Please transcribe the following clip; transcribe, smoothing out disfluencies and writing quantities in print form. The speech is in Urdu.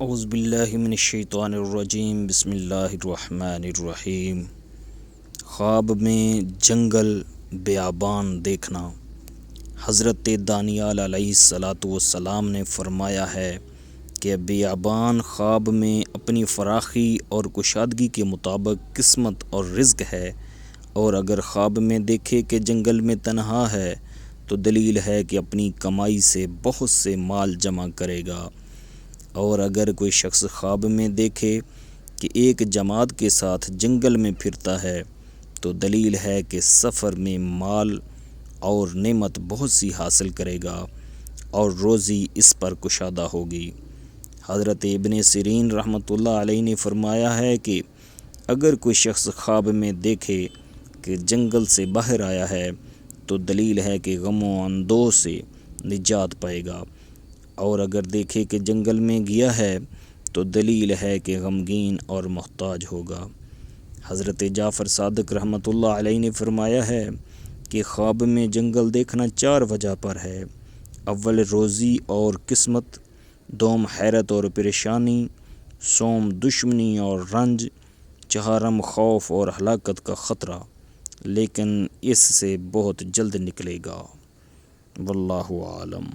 اعوذ باللہ من الشیطان الرجیم، بسم اللہ الرحمن الرحیم۔ خواب میں جنگل بیابان دیکھنا۔ حضرت دانیال علیہ السلام نے فرمایا ہے کہ بیابان خواب میں اپنی فراخی اور کشادگی کے مطابق قسمت اور رزق ہے، اور اگر خواب میں دیکھے کہ جنگل میں تنہا ہے تو دلیل ہے کہ اپنی کمائی سے بہت سے مال جمع کرے گا، اور اگر کوئی شخص خواب میں دیکھے کہ ایک جماعت کے ساتھ جنگل میں پھرتا ہے تو دلیل ہے کہ سفر میں مال اور نعمت بہت سی حاصل کرے گا اور روزی اس پر کشادہ ہوگی۔ حضرت ابن سیرین رحمۃ اللہ علیہ نے فرمایا ہے کہ اگر کوئی شخص خواب میں دیکھے کہ جنگل سے باہر آیا ہے تو دلیل ہے کہ غم و اندوہ سے نجات پائے گا، اور اگر دیکھے کہ جنگل میں گیا ہے تو دلیل ہے کہ غمگین اور محتاج ہوگا۔ حضرت جعفر صادق رحمۃ اللہ علیہ نے فرمایا ہے کہ خواب میں جنگل دیکھنا 4 وجہ پر ہے۔ اول روزی اور قسمت، دوم حیرت اور پریشانی، سوم دشمنی اور رنج، چہارم خوف اور ہلاکت کا خطرہ، لیکن اس سے بہت جلد نکلے گا۔ واللہ عالم۔